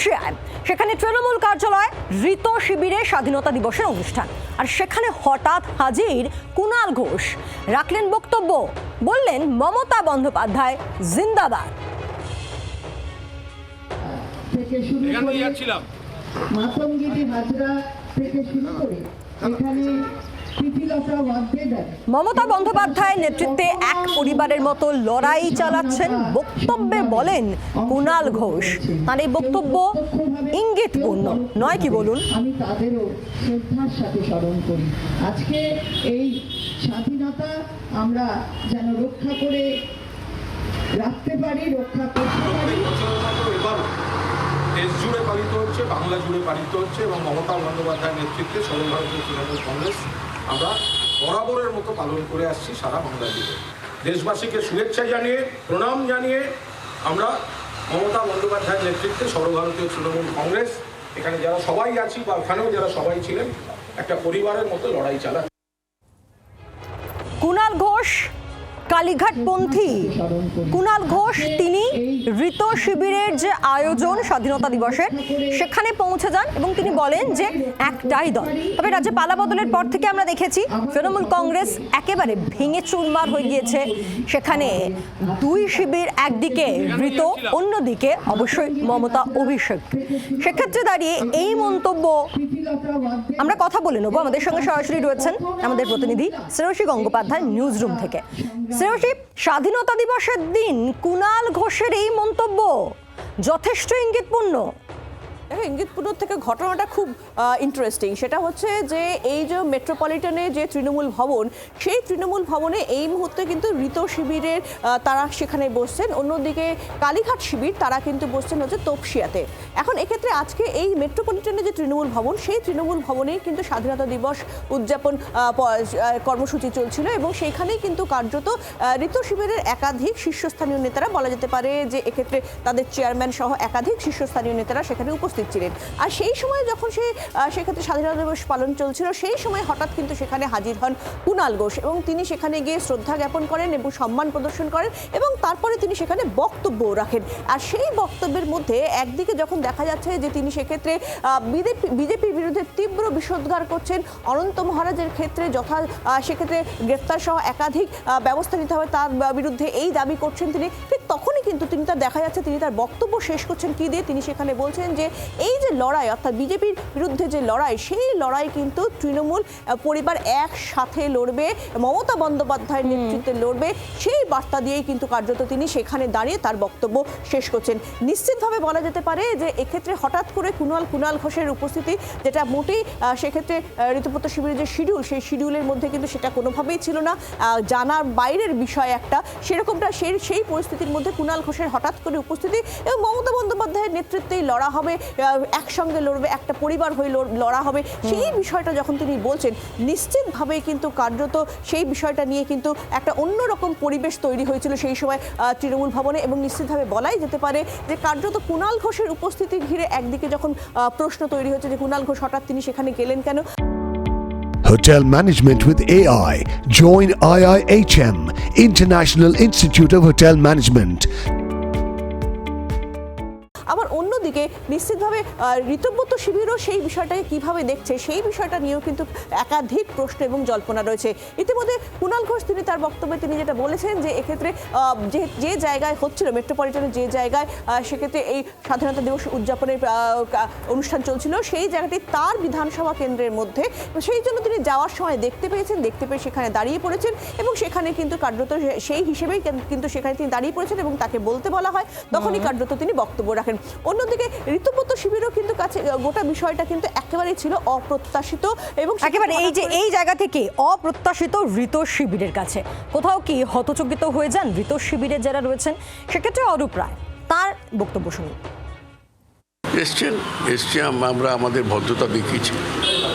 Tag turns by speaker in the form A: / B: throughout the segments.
A: তপসিয়ায় সেখানে তৃণমূল কার্যালয় ঋত শিবিরে স্বাধীনতা দিবসের অনুষ্ঠান, আর সেখানে হঠাৎ হাজির কুণাল ঘোষ। রাখলেন বক্তব্য, বললেন মমতা বন্দ্যোপাধ্যায় জিন্দাবাদ।
B: মাতঙ্গিনী হাজরা থেকে শুরু করে এখানে
A: মমতা বন্দ্যোপাধ্যায়ের নেতৃত্বে এক পরিবারের মতো লড়াই চালাচ্ছেন বক্তব্যে বলেন কুণাল ঘোষ। তার এই বক্তব্য ইঙ্গিতপূর্ণ নয় কি বলুন?
B: আমি তাদেরও শ্রদ্ধার সাথে স্মরণ করি। আজকে এই স্বাধীনতা আমরা যেন রক্ষা করে রাখতে পারি, রক্ষা করতে পারি।
C: দেশ জুড়ে পালিত হচ্ছে, বাংলা জুড়ে পালিত হচ্ছে এবং মমতা বন্দ্যোপাধ্যায়ের নেতৃত্বে সর্বভারতীয় তৃণমূল কংগ্রেস আমরা বরাবরের মতো পালন করে আসছি সারা বাংলা জুড়ে। দেশবাসীকে শুভেচ্ছা জানিয়ে, প্রণাম জানিয়ে আমরা মমতা বন্দ্যোপাধ্যায়ের নেতৃত্বে সর্বভারতীয় তৃণমূল কংগ্রেস এখানে যারা সবাই আছি বা ওখানেও যারা সবাই ছিলেন একটা পরিবারের মতো লড়াই চালাচ্ছে।
A: কুণাল ঘোষ কালীঘাটপন্থী কুণাল ঘোষ তিনি ঋত শিবিরের যে আয়োজন স্বাধীনতা দিবসের সেখানে পৌঁছে যান এবং তিনি বলেন যে একটাই দল। তবে রাজ্যে পালা বদলের পর থেকে আমরা দেখেছি তৃণমূল কংগ্রেস একেবারে ভেঙে চুরমার হয়ে গিয়েছে। সেখানে দুই শিবির, একদিকে ঋত, অন্যদিকে অবশ্যই মমতা অভিষেক। সেক্ষেত্রে দাঁড়িয়ে এই মন্তব্য আমরা কথা বলে নেব। আমাদের সঙ্গে সরাসরি রয়েছেন আমাদের প্রতিনিধি শ্রেয়সী গঙ্গোপাধ্যায় নিউজ রুম থেকে। শ্রেয়সী, স্বাধীনতা দিবসের দিন কুণাল ঘোষের এই মন্তব্য যথেষ্ট ইঙ্গিতপূর্ণ।
D: ইঙ্গিতপূর্ণ থেকে ঘটনাটা খুব ইন্টারেস্টিং। সেটা হচ্ছে যে এই যে মেট্রোপলিটনে যে তৃণমূল ভবন, সেই তৃণমূল ভবনে এই মুহূর্তে কিন্তু ঋত শিবিরের তারা সেখানে বসছেন, অন্যদিকে কালীঘাট শিবির তারা কিন্তু বসছেন হচ্ছে তপসিয়াতে। এখন এক্ষেত্রে আজকে এই মেট্রোপলিটনে যে তৃণমূল ভবন, সেই তৃণমূল ভবনেই কিন্তু স্বাধীনতা দিবস উদযাপন কর্মসূচি চলছিল এবং সেইখানেই কিন্তু কার্যত ঋত শিবিরের একাধিক শীর্ষস্থানীয় নেতারা, বলা যেতে পারে যে এক্ষেত্রে তাদের চেয়ারম্যান সহ একাধিক শীর্ষস্থানীয় নেতারা সেখানে উপস্থিত ছিলেন। আর সেই সময় যখন সেক্ষেত্রে স্বাধীনতা দিবস পালন চলছিল, সেই সময় হঠাৎ কিন্তু সেখানে হাজির হন কুণাল ঘোষ এবং তিনি সেখানে গিয়ে শ্রদ্ধা জ্ঞাপন করেন এবং সম্মান প্রদর্শন করেন এবং তারপরে তিনি সেখানে বক্তব্য রাখেন। আর সেই বক্তব্যের মধ্যে একদিকে যখন দেখা যাচ্ছে যে তিনি সেক্ষেত্রে বিজেপির বিরুদ্ধে তীব্র বিষোদ্গার করছেন, অনন্ত মহারাজের ক্ষেত্রে সেক্ষেত্রে গ্রেফতার সহ একাধিক ব্যবস্থা নিতে হবে তার বিরুদ্ধে এই দাবি করছেন তিনি। ঠিক তখনই কিন্তু তিনি দেখা যাচ্ছে তিনি তার বক্তব্য শেষ করছেন কি দিয়ে? তিনি সেখানে বলছেন যে এই যে লড়াই, অর্থাৎ বিজেপির বিরুদ্ধে যে লড়াই, সেই লড়াই কিন্তু তৃণমূল পরিবার একসাথে লড়বে, মমতা বন্দ্যোপাধ্যায়ের নেতৃত্বে লড়বে, সেই বার্তা দিয়েই কিন্তু কার্যত তিনি সেখানে দাঁড়িয়ে তার বক্তব্য শেষ করছেন। নিশ্চিতভাবে বলা যেতে পারে যে এক্ষেত্রে হঠাৎ করে কুণাল ঘোষের উপস্থিতি, যেটা মোটেই সেক্ষেত্রে ঋতুপত্র শিবিরের যে শিডিউল, সেই শিডিউলের মধ্যে কিন্তু সেটা কোনোভাবেই ছিল না, জানার বাইরের বিষয় একটা। সেরকমটা সেই পরিস্থিতির মধ্যে কুণাল ঘোষের হঠাৎ করে উপস্থিতি এবং মমতা বন্দ্যোপাধ্যায়ের নেতৃত্বেই লড়া হবে, একসঙ্গে লড়বে, একটা পরিবার হয়ে লড়া হবে, সেই বিষয়টা যখন তিনি বলছেন, নিশ্চিতভাবেই কিন্তু কার্যত সেই বিষয়টা নিয়ে কিন্তু একটা অন্যরকম পরিবেশ তৈরি হয়েছিল সেই সময় তৃণমূল ভবনে। এবং নিশ্চিতভাবে বলাই যেতে পারে যে কার্যত কুণাল ঘোষের উপস্থিতি ঘিরে একদিকে যখন প্রশ্ন তৈরি হচ্ছে যে কুণাল ঘোষ হঠাৎ তিনি সেখানে গেলেন কেন।
E: Hotel Management with AI. Join IIHM, International Institute of Hotel Management.
D: আবার অন্যদিকে নিশ্চিতভাবে ঋতব্রত শিবিরও সেই বিষয়টাকে কিভাবে দেখছে, সেই বিষয়টা নিয়েও কিন্তু একাধিক প্রশ্ন এবং জল্পনা রয়েছে। ইতিমধ্যে কুণাল ঘোষ তিনি তার বক্তব্যে তিনি যেটা বলেছেন যে এক্ষেত্রে যে জায়গায় হচ্ছিল মেট্রোপলিটনের যে জায়গায় সেক্ষেত্রে এই স্বাধীনতা দিবস উদযাপনের অনুষ্ঠান চলছিল, সেই জায়গাটি তার বিধানসভা কেন্দ্রের মধ্যে, সেই জন্য তিনি যাওয়ার সময় দেখতে পেয়ে সেখানে দাঁড়িয়ে পড়েছেন এবং সেখানে কিন্তু কার্যত সেই হিসেবেই কিন্তু সেখানে তিনি দাঁড়িয়ে পড়েছেন এবং তাকে বলতে বলা হয়, তখনই কার্যত তিনি বক্তব্য রাখেন। অন্যদিকে ঋতুপত্র শিবিরও কিন্তু কাছে গোটা বিষয়টা কিন্তু একেবারেই ছিল অপ্রত্যাশিত এবং
A: একেবারে এই জায়গা থেকে অপ্রত্যাশিত ঋত শিবিরের কাছে কোথাও কি হতচকিত হয়ে যান ঋত শিবিরে যারা রয়েছেন? সেক্ষেত্রে অরূপ রায় তার বক্তব্য শুনুন।
F: এসছেন আমরা আমাদের ভদ্রতা দেখিয়েছি,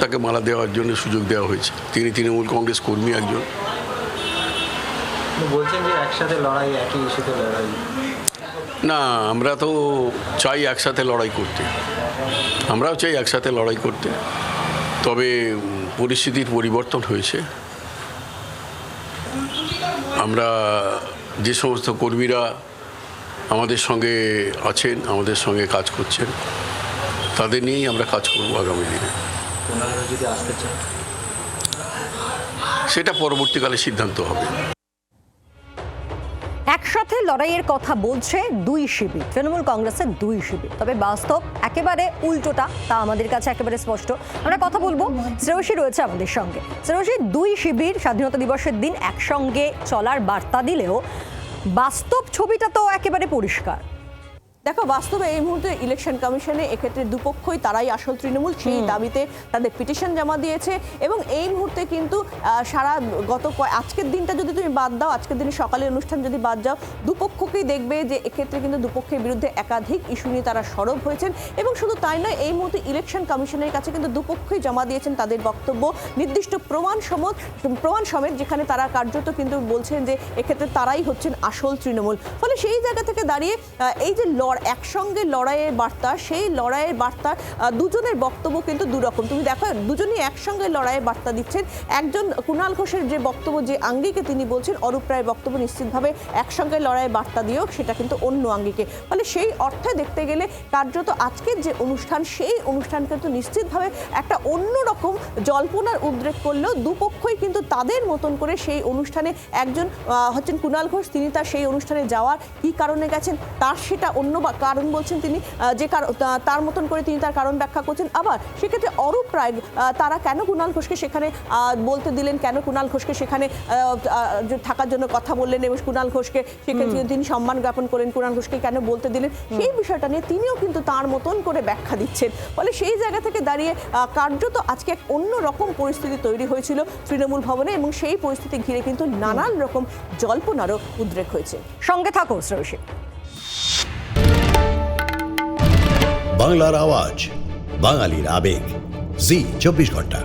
F: তাকে মালা দেওয়ার জন্য সুযোগ দেওয়া হয়েছে। তিনি তৃণমূল কংগ্রেস কর্মী একজন।
G: বলছেন যে একসাথে লড়াই, একই ইস্যুতে লড়াই।
F: না, আমরা তো চাই একসাথে লড়াই করতে, আমরাও চাই একসাথে লড়াই করতে। তবে পরিস্থিতির পরিবর্তন হয়েছে। আমরা যে সমস্ত কর্মীরা আমাদের সঙ্গে আছেন, আমাদের সঙ্গে কাজ করছেন, তাদের নিয়েই আমরা কাজ করবো আগামী দিনে।
G: কুণাল ঘোষ যদি আসতে চান,
F: সেটা পরবর্তীকালে সিদ্ধান্ত হবে।
A: একসাথে লড়াইয়ের কথা বলছে দুই শিবির, তৃণমূল কংগ্রেসের দুই শিবির, তবে বাস্তব একেবারে উল্টোটা, তা আমাদের কাছে একেবারে স্পষ্ট। আমরা কথা বলবো, শ্রেয়সী রয়েছে আমাদের সঙ্গে। শ্রেয়সী, দুই শিবির স্বাধীনতা দিবসের দিন একসঙ্গে চলার বার্তা দিলেও বাস্তব ছবিটা তো একেবারে পরিষ্কার।
D: দেখো, বাস্তবে এই মুহূর্তে ইলেকশন কমিশনে এক্ষেত্রে দুপক্ষই তারাই আসল তৃণমূল, সেই দাবিতে তাদের পিটিশন জমা দিয়েছে। এবং এই মুহূর্তে কিন্তু সারা আজকের দিনটা যদি তুমি বাদ দাও, আজকের দিনে সকালের অনুষ্ঠান যদি বাদ যাও, দুপক্ষকেই দেখবে যে এক্ষেত্রে কিন্তু দুপক্ষের বিরুদ্ধে একাধিক ইস্যু নিয়ে তারা সরব হয়েছেন। এবং শুধু তাই নয়, এই মুহূর্তে ইলেকশন কমিশনের কাছে কিন্তু দুপক্ষই জমা দিয়েছেন তাদের বক্তব্য, নির্দিষ্ট প্রমাণ সমেত, যেখানে তারা কার্যত কিন্তু বলছেন যে এক্ষেত্রে তারাই হচ্ছেন আসল তৃণমূল। ফলে সেই জায়গা থেকে দাঁড়িয়ে এই যে একসঙ্গে লড়াইয়ের বার্তা, সেই লড়াইয়ের বার্তা দুজনের বক্তব্য কিন্তু দুরকম। তুমি দেখো, দুজনই একসঙ্গে লড়াইয়ের বার্তা দিচ্ছেন। একজন কুণাল ঘোষের যে বক্তব্য, যে আঙ্গিকে তিনি বলছেন, অরূপ রায়ের বক্তব্য নিশ্চিতভাবে একসঙ্গে লড়াইয়ের বার্তা দিয়েও সেটা কিন্তু অন্য আঙ্গিকে। ফলে সেই অর্থে দেখতে গেলে কার্যত আজকের যে অনুষ্ঠান, সেই অনুষ্ঠান কিন্তু নিশ্চিতভাবে একটা অন্যরকম জল্পনার উদ্রেক করলেও দুপক্ষই কিন্তু তাদের মতন করে সেই অনুষ্ঠানে, একজন হচ্ছেন কুণাল ঘোষ, তিনি তার সেই অনুষ্ঠানে যাওয়ার কী কারণে গেছেন তার সেটা অন্য কারণ বলছেন তিনি, যে তার মতন করে তিনি তার কারণ ব্যাখ্যা করছেন। আবার সেক্ষেত্রে অরূপ রায়, তারা কেন কুণাল ঘোষকে সেখানে বলতে দিলেন, কেন কুণাল ঘোষকে সেখানে থাকার জন্য কথা বললেন এবং কুণাল ঘোষকে সেক্ষেত্রে তিনি সম্মান জ্ঞাপন করলেন, কুণাল ঘোষকে কেন বলতে দিলেন, সেই বিষয়টা নিয়ে তিনিও কিন্তু তার মতন করে ব্যাখ্যা দিচ্ছেন। ফলে সেই জায়গা থেকে দাঁড়িয়ে কার্যত আজকে এক অন্য রকম পরিস্থিতি তৈরি হয়েছিল তৃণমূল ভবনে, এবং সেই পরিস্থিতি ঘিরে কিন্তু নানান রকম জল্পনারও উদ্রেক হয়েছে।
A: সঙ্গে থাকো শ্রেয়সী।
H: বাংলার আওয়াজ, বাঙালির আবেগ, জি 24 ঘন্টা।